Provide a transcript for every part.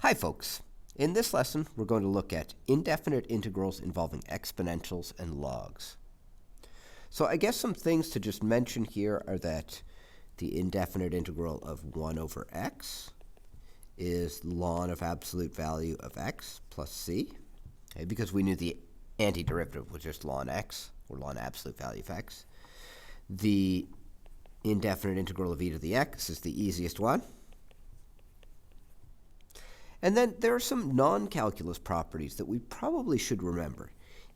Hi folks. In this lesson, we're going to look at indefinite integrals involving exponentials and logs. So I guess some things to just mention here are that the indefinite integral of 1 over x is ln of absolute value of x plus c, okay, because we knew the antiderivative was just ln x, or ln absolute value of x. The indefinite integral of e to the x is the easiest one. And then there are some non-calculus properties that we probably should remember.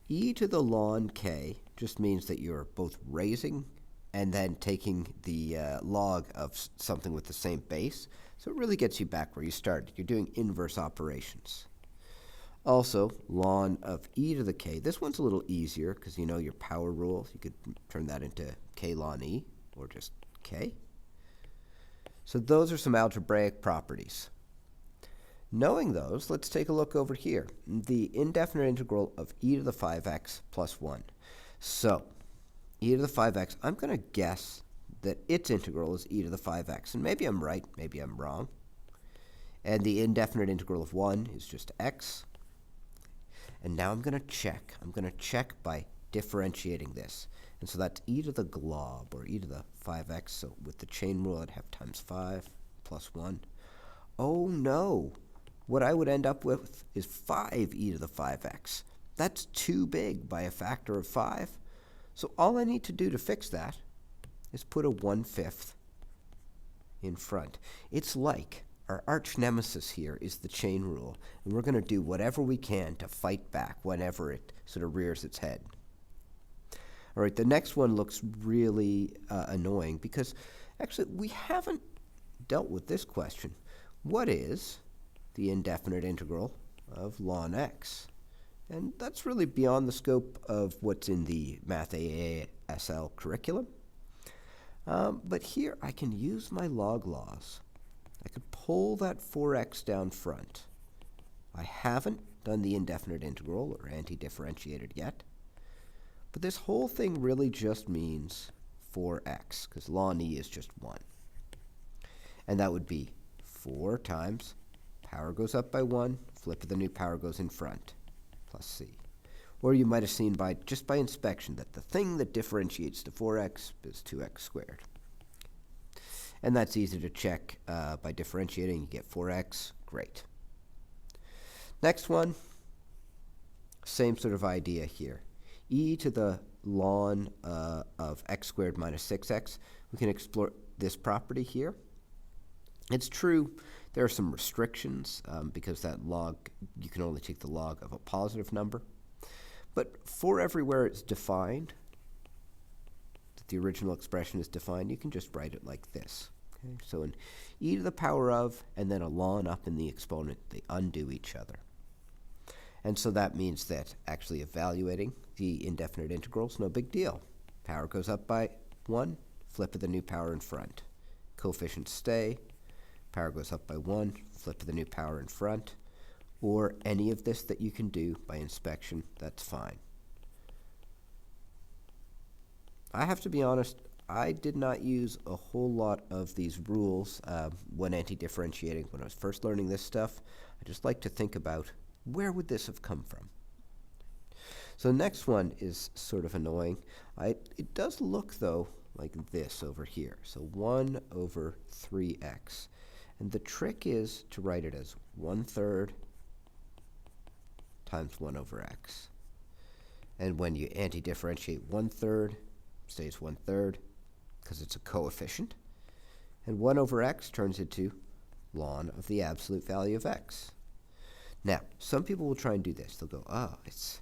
E to the ln k just means that you're both raising and then taking the log of something with the same base. So it really gets you back where you started. You're doing inverse operations. Also, ln of e to the k. This one's a little easier because you know your power rule. You could turn that into k ln e, or just k. So those are some algebraic properties. Knowing those, let's take a look over here. The indefinite integral of e to the 5x plus 1. So, e to the 5x, I'm going to guess that its integral is e to the 5x. And maybe I'm right, maybe I'm wrong. And the indefinite integral of 1 is just x. And now I'm going to check. I'm going to check by differentiating this. And so that's e to the glob, or e to the 5x. So with the chain rule, I'd have times 5 plus 1. Oh no! What I would end up with is 5e to the 5x. That's too big by a factor of 5. So all I need to do to fix that is put a 1/5 in front. It's like our arch nemesis here is the chain rule, and we're going to do whatever we can to fight back whenever it sort of rears its head. All right, the next one looks really annoying because actually we haven't dealt with this question. What is the indefinite integral of ln x? And that's really beyond the scope of what's in the Math AASL curriculum. But here I can use my log laws. I could pull that 4x down front. I haven't done the indefinite integral or anti-differentiated yet. But this whole thing really just means 4x, because ln e is just 1. And that would be 4 times power goes up by 1, flip of the new power goes in front, plus c. Or you might have seen just by inspection that the thing that differentiates to 4x is 2x squared. And that's easy to check by differentiating. You get 4x, great. Next one, same sort of idea here. E to the ln of x squared minus 6x. We can explore this property here. It's true there are some restrictions because that log, you can only take the log of a positive number. But for everywhere it's defined, that the original expression is defined, you can just write it like this. Okay? So an e to the power of and then a ln up in the exponent, they undo each other. And so that means that actually evaluating the indefinite integral is no big deal. Power goes up by 1, flip of the new power in front. Coefficients stay. Power goes up by 1, flip of the new power in front, or any of this that you can do by inspection, that's fine. I have to be honest, I did not use a whole lot of these rules when anti-differentiating. When I was first learning this stuff, I just like to think about where would this have come from. So the next one is sort of annoying. It does look, though, like this over here. So 1 over 3x. And the trick is to write it as 1/3 times 1 over x. And when you anti-differentiate 1/3, stays 1/3 because it's a coefficient. And 1 over x turns into ln of the absolute value of x. Now, some people will try and do this. They'll go, it's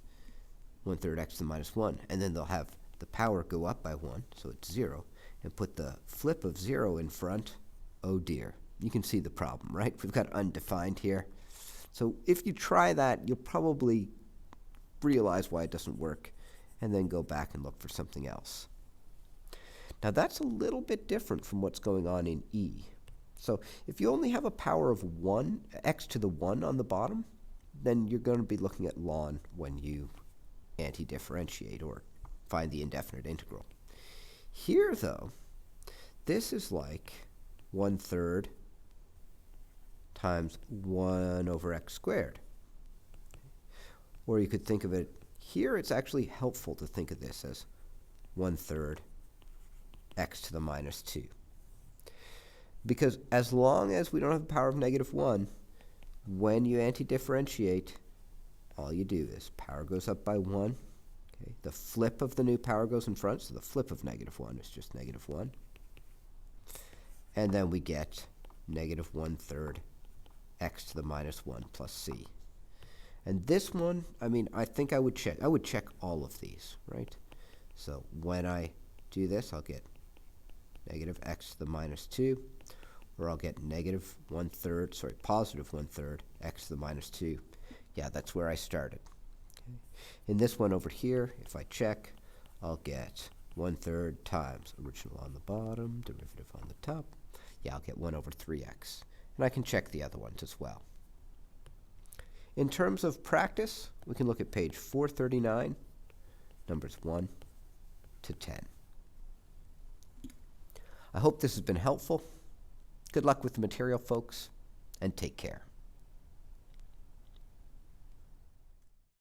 1/3 x to the minus 1. And then they'll have the power go up by 1, so it's 0. And put the flip of 0 in front. Oh dear. You can see the problem, right? We've got undefined here. So if you try that, you'll probably realize why it doesn't work, and then go back and look for something else. Now that's a little bit different from what's going on in E. So if you only have a power of 1, x to the 1 on the bottom, then you're going to be looking at ln when you anti-differentiate or find the indefinite integral. Here, though, this is like 1/3 times 1 over x squared. Or you could think of it here, it's actually helpful to think of this as 1/3 x to the minus 2. Because as long as we don't have the power of -1, when you antidifferentiate, all you do is power goes up by 1. Okay? The flip of the new power goes in front, so the flip of -1 is just -1. And then we get -1/3 x to the minus 1 plus c. And this one, I mean, I think I would check all of these, right? So when I do this, I'll get -x to the minus 2, or I'll get positive 1/3 x to the minus 2. Yeah, that's where I started. Okay. In this one over here, if I check, I'll get 1/3 times original on the bottom, derivative on the top. Yeah, I'll get 1 over 3x. And I can check the other ones as well. In terms of practice, we can look at page 439, numbers 1 to 10. I hope this has been helpful. Good luck with the material, folks, and take care.